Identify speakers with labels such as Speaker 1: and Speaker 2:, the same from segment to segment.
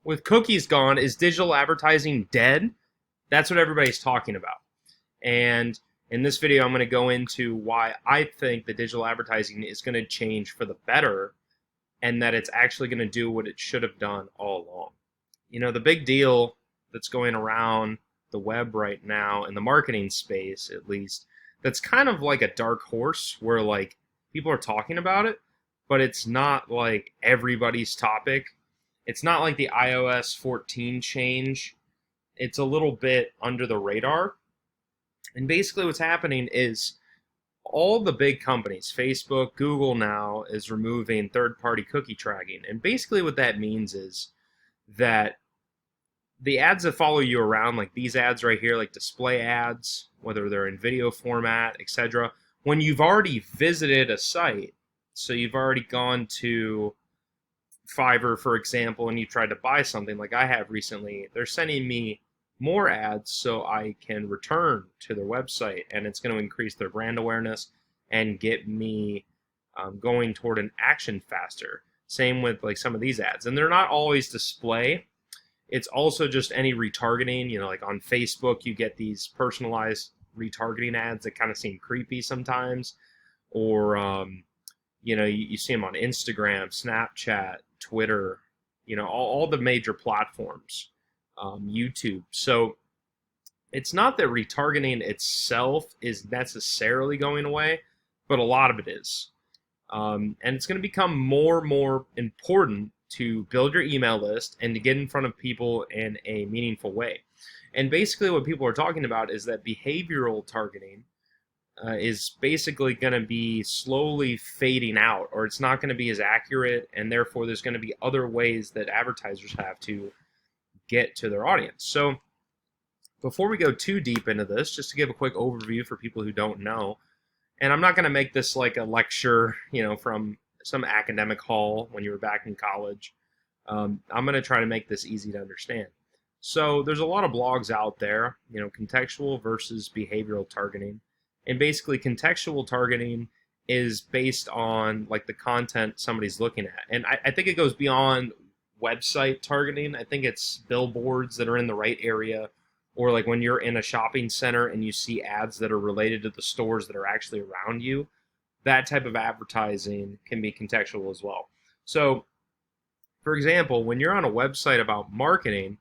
Speaker 1: with cookies gone, is digital advertising dead? That's what everybody's talking about. And in this video, I'm going to go into why I think that digital advertising is going to change for the better and that it's actually going to do what it should have done all along. You know, the big deal that's going around the web right now, in the marketing space at least, that's kind of like a dark horse where like people are talking about it, but it's not like everybody's topic. It's not like the iOS 14 change. It's a little bit under the radar. And basically what's happening is all the big companies, Facebook, Google now, is removing third-party cookie tracking. And basically what that means is that the ads that follow you around, like these ads right here, like display ads, whether they're in video format, etc., when you've already visited a site, so you've already gone to Fiverr, for example, and you tried to buy something like I have recently, they're sending me more ads so I can return to their website, and it's going to increase their brand awareness and get me going toward an action faster. Same with like some of these ads, and they're not always display. It's also just any retargeting. You know, like on Facebook, you get these personalized retargeting ads that kind of seem creepy sometimes, or you know, you see them on Instagram, Snapchat, Twitter, you know, all the major platforms, YouTube. So it's not that retargeting itself is necessarily going away, but a lot of it is. And it's going to become more and more important to build your email list and to get in front of people in a meaningful way. And basically what people are talking about is that behavioral targeting is basically going to be slowly fading out, or it's not going to be as accurate, and therefore there's going to be other ways that advertisers have to get to their audience. So before we go too deep into this, just to give a quick overview for people who don't know, and I'm not going to make this like a lecture, you know, from some academic hall when you were back in college. I'm going to try to make this easy to understand. So there's a lot of blogs out there, you know, contextual versus behavioral targeting. And basically contextual targeting is based on like the content somebody's looking at. And I think it goes beyond website targeting. I think it's billboards that are in the right area, or like when you're in a shopping center and you see ads that are related to the stores that are actually around you. That type of advertising can be contextual as well. So, for example, when you're on a website about marketing,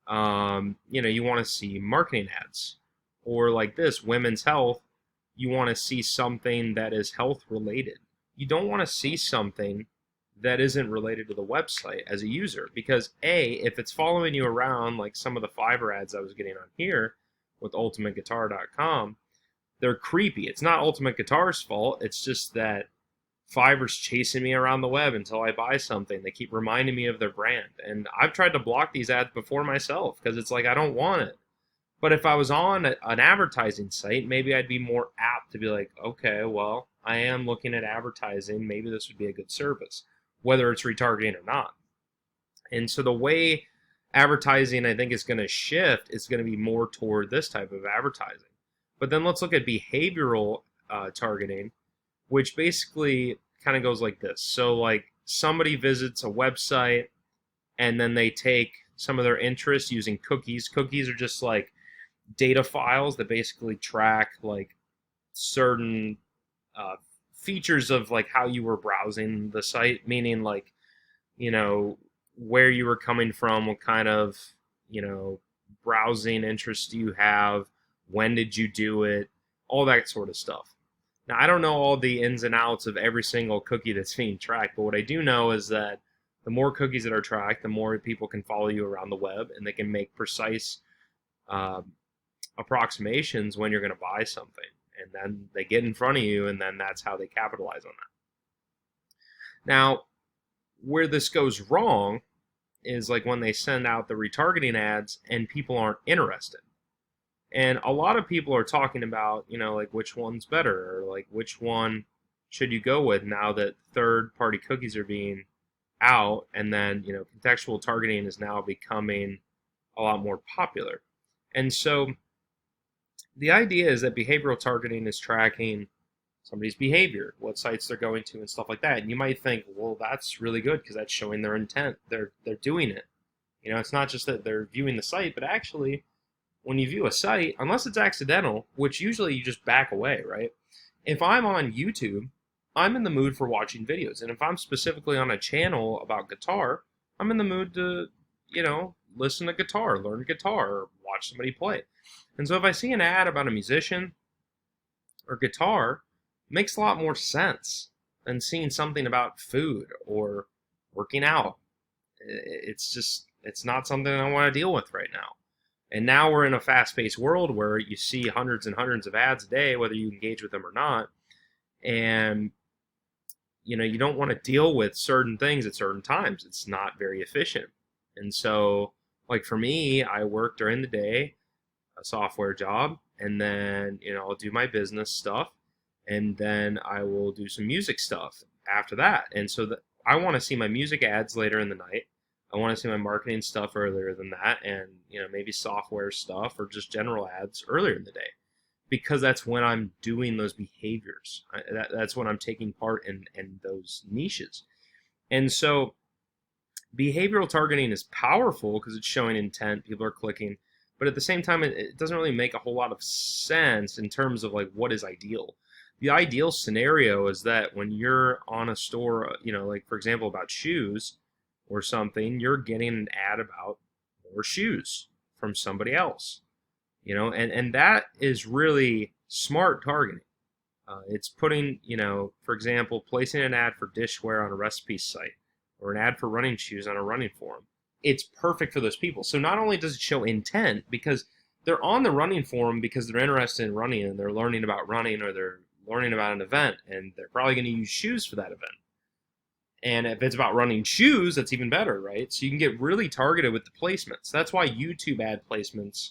Speaker 1: you know, you want to see marketing ads. Or like this, women's health, you want to see something that is health related. You don't want to see something that isn't related to the website as a user, because A, if it's following you around like some of the Fiverr ads I was getting on here with ultimateguitar.com, they're creepy. It's not Ultimate Guitar's fault. It's just that Fiverr's chasing me around the web until I buy something. They keep reminding me of their brand. And I've tried to block these ads before myself because it's like I don't want it. But if I was on an advertising site, maybe I'd be more apt to be like, okay, well, I am looking at advertising. Maybe this would be a good service, whether it's retargeting or not. And so the way advertising, I think, is going to shift is going to be more toward this type of advertising. But then let's look at behavioral targeting, which basically kind of goes like this. So like somebody visits a website and then they take some of their interests using cookies. Cookies are just like data files that basically track like certain features of like how you were browsing the site, meaning like, you know, where you were coming from, what kind of, you know, browsing interests do you have, when did you do it, all that sort of stuff. Now, I don't know all the ins and outs of every single cookie that's being tracked, but what I do know is that the more cookies that are tracked, the more people can follow you around the web, and they can make precise approximations when you're going to buy something. And then they get in front of you, and then that's how they capitalize on that. Now, where this goes wrong is like when they send out the retargeting ads and people aren't interested. And a lot of people are talking about, you know, like which one's better, or like which one should you go with now that third-party cookies are being out, and then, you know, contextual targeting is now becoming a lot more popular. And so the idea is that behavioral targeting is tracking somebody's behavior, what sites they're going to and stuff like that. And you might think, well, that's really good because that's showing their intent. They're doing it. It's not just that they're viewing the site, but actually, when you view a site, unless it's accidental, which usually you just back away, right? If I'm on YouTube, I'm in the mood for watching videos. And if I'm specifically on a channel about guitar, I'm in the mood to, listen to guitar, learn guitar, or watch somebody play. And so if I see an ad about a musician or guitar, it makes a lot more sense than seeing something about food or working out. It's not something I want to deal with right now. And now we're in a fast-paced world where you see hundreds and hundreds of ads a day, whether you engage with them or not. And, you don't want to deal with certain things at certain times. It's not very efficient. And so, like for me, I work during the day, a software job, and then, I'll do my business stuff, and then I will do some music stuff after that. And so I want to see my music ads later in the night. I want to see my marketing stuff earlier than that, and maybe software stuff or just general ads earlier in the day, because that's when I'm doing those behaviors. That's when I'm taking part in those niches. And so behavioral targeting is powerful because it's showing intent, people are clicking, but at the same time, it doesn't really make a whole lot of sense in terms of like what is ideal. The ideal scenario is that when you're on a store, like for example about shoes or something, you're getting an ad about more shoes from somebody else, and that is really smart targeting. It's putting, for example, placing an ad for dishware on a recipe site or an ad for running shoes on a running forum. It's perfect for those people. So not only does it show intent, because they're on the running forum because they're interested in running and they're learning about running or they're learning about an event, and they're probably going to use shoes for that event. And if it's about running shoes, that's even better, right? So you can get really targeted with the placements. That's why YouTube ad placements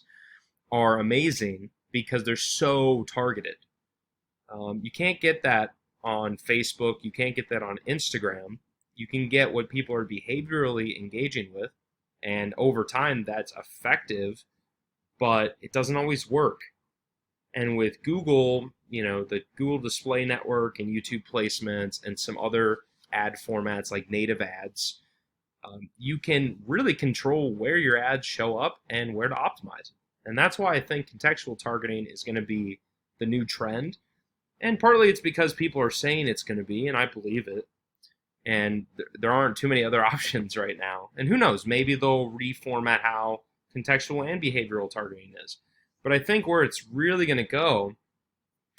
Speaker 1: are amazing, because they're so targeted. You can't get that on Facebook. You can't get that on Instagram. You can get what people are behaviorally engaging with, and over time that's effective, but it doesn't always work. And with Google, the Google Display Network and YouTube placements and some other ad formats like native ads, you can really control where your ads show up and where to optimize. And that's why I think contextual targeting is going to be the new trend. And partly it's because people are saying it's going to be, and I believe it. And there aren't too many other options right now. And who knows, maybe they'll reformat how contextual and behavioral targeting is. But I think where it's really going to go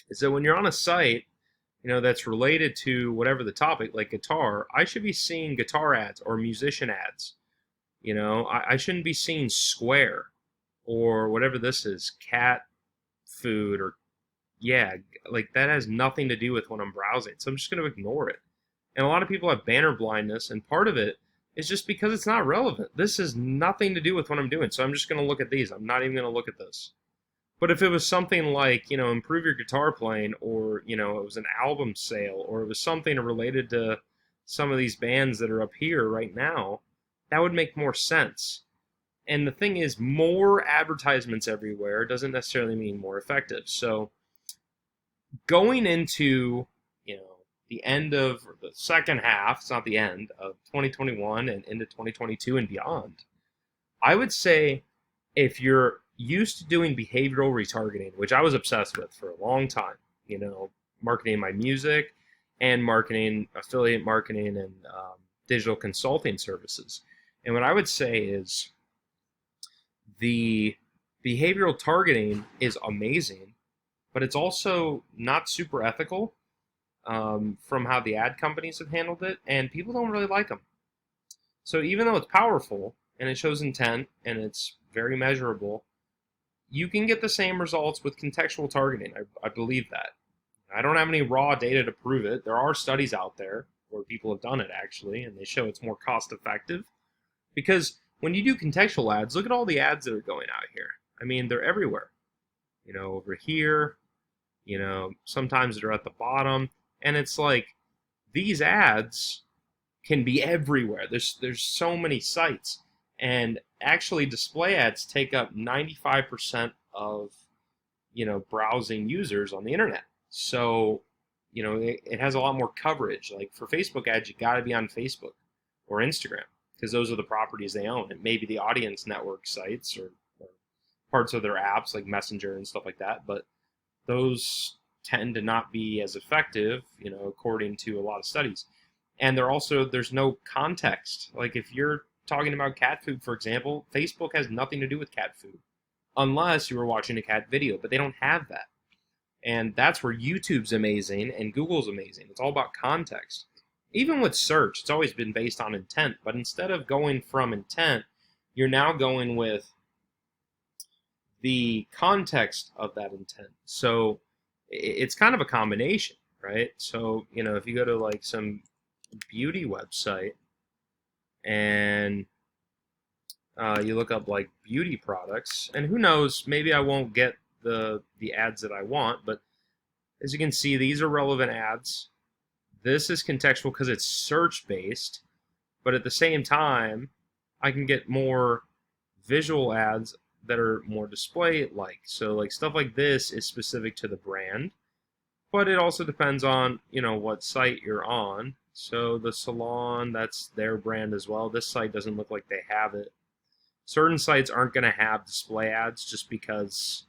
Speaker 1: is that when you're on a site, that's related to whatever the topic, like guitar, I should be seeing guitar ads or musician ads. I shouldn't be seeing Square or whatever this is, cat food, or like that has nothing to do with when I'm browsing. So I'm just going to ignore it. And a lot of people have banner blindness, and part of it is just because it's not relevant. This has nothing to do with what I'm doing, so I'm just going to look at these. I'm not even going to look at this. But if it was something like, improve your guitar playing, or, it was an album sale, or it was something related to some of these bands that are up here right now, that would make more sense. And the thing is, more advertisements everywhere doesn't necessarily mean more effective. So going into, the end of the second half, it's not the end, of 2021 and into 2022 and beyond, I would say if you're used to doing behavioral retargeting, which I was obsessed with for a long time, marketing my music and marketing, affiliate marketing, and digital consulting services. And what I would say is the behavioral targeting is amazing, but it's also not super ethical from how the ad companies have handled it, and people don't really like them. So even though it's powerful and it shows intent and it's very measurable, you can get the same results with contextual targeting. I believe that. I don't have any raw data to prove it. There are studies out there where people have done it, actually, and they show it's more cost effective. Because when you do contextual ads, look at all the ads that are going out here. I mean, they're everywhere. Over here, sometimes they're at the bottom. And it's like, these ads can be everywhere. There's so many sites. And actually, display ads take up 95% of, browsing users on the internet. So, it has a lot more coverage. Like for Facebook ads, you got to be on Facebook or Instagram, because those are the properties they own. It may be the audience network sites or parts of their apps like Messenger and stuff like that, but those tend to not be as effective, according to a lot of studies. And there's no context. Like if you're talking about cat food, for example, Facebook has nothing to do with cat food unless you were watching a cat video, but they don't have that. And that's where YouTube's amazing and Google's amazing. It's all about context. Even with search, it's always been based on intent, but instead of going from intent, you're now going with the context of that intent. So it's kind of a combination, right? So, if you go to like some beauty website and you look up like beauty products, and who knows, maybe I won't get the ads that I want, but as you can see, these are relevant ads. This is contextual because it's search based, but at the same time, I can get more visual ads that are more display like. So like stuff like this is specific to the brand, but it also depends on, what site you're on. So the salon, that's their brand as well. This site doesn't look like they have it. Certain sites aren't going to have display ads just because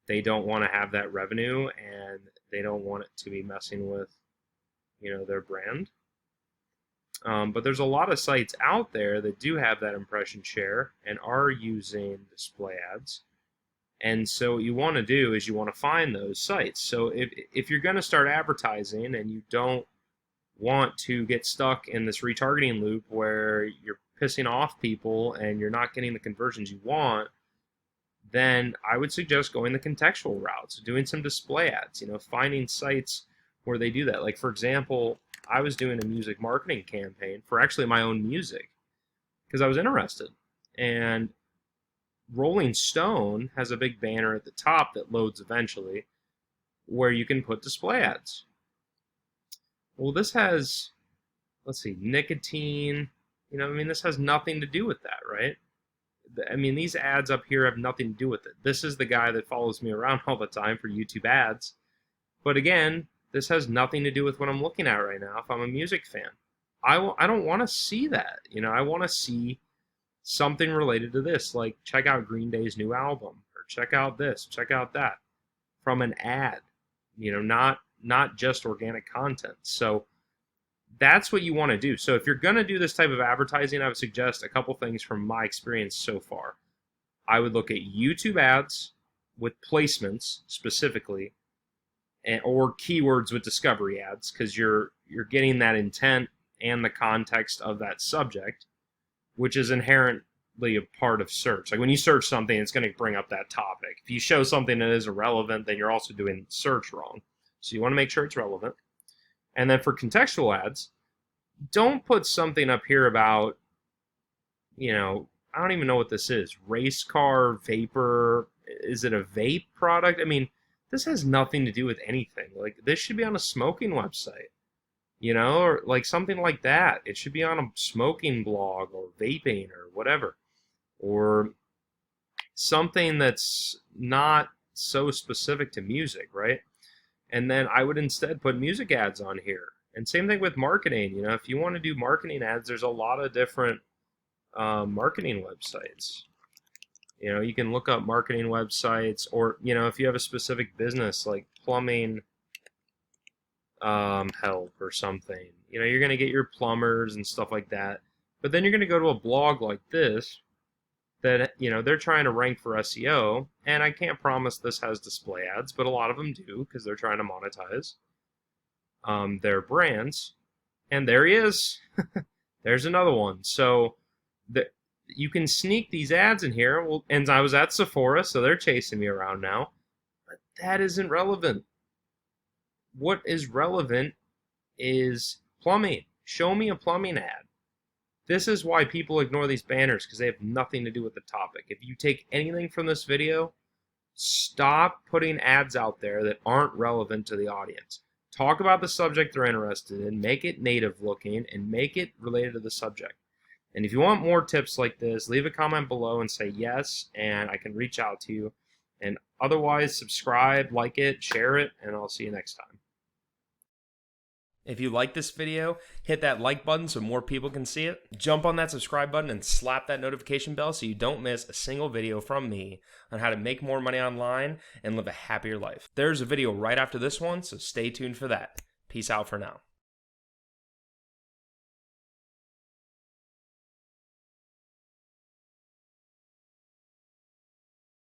Speaker 1: they don't want to have that revenue and they don't want it to be messing with, their brand. But there's a lot of sites out there that do have that impression share and are using display ads. And so what you want to do is you want to find those sites. So if you're going to start advertising and you don't want to get stuck in this retargeting loop where you're pissing off people and you're not getting the conversions you want, then I would suggest going the contextual route. So doing some display ads, finding sites where they do that. Like, for example, I was doing a music marketing campaign for actually my own music because I was interested. And Rolling Stone has a big banner at the top that loads eventually where you can put display ads. Well, this has, let's see, nicotine. This has nothing to do with that, right? These ads up here have nothing to do with it. This is the guy that follows me around all the time for YouTube ads. But again, this has nothing to do with what I'm looking at right now if I'm a music fan. I don't want to see that. I want to see something related to this, like check out Green Day's new album, or check out this, check out that, from an ad, not just organic content. So that's what you want to do. So if you're going to do this type of advertising, I would suggest a couple things from my experience so far. I would look at YouTube ads with placements specifically, or keywords with discovery ads, because you're getting that intent and the context of that subject, which is inherently a part of search. Like when you search something, it's going to bring up that topic. If you show something that is irrelevant, then you're also doing search wrong. So you want to make sure it's relevant. And then for contextual ads, don't put something up here about, I don't even know what this is. Race car, vapor. Is it a vape product? This has nothing to do with anything. Like, this should be on a smoking website, or like something like that. It should be on a smoking blog or vaping or whatever, or something that's not so specific to music, right? And then I would instead put music ads on here. And same thing with marketing. If you want to do marketing ads, there's a lot of different marketing websites. You can look up marketing websites, or, if you have a specific business like plumbing help or something, you're going to get your plumbers and stuff like that. But then you're going to go to a blog like this that, they're trying to rank for SEO, and I can't promise this has display ads, but a lot of them do because they're trying to monetize their brands. And there he is. There's another one. So you can sneak these ads in here. Well, and I was at Sephora, so they're chasing me around now. But that isn't relevant. What is relevant is plumbing. Show me a plumbing ad. This is why people ignore these banners, because they have nothing to do with the topic. If you take anything from this video, stop putting ads out there that aren't relevant to the audience. Talk about the subject they're interested in, make it native looking, and make it related to the subject. And if you want more tips like this, leave a comment below and say yes, and I can reach out to you. And otherwise, subscribe, like it, share it, and I'll see you next time. If you like this video, hit that like button so more people can see it. Jump on that subscribe button and slap that notification bell so you don't miss a single video from me on how to make more money online and live a happier life. There's a video right after this one, so stay tuned for that. Peace out for now.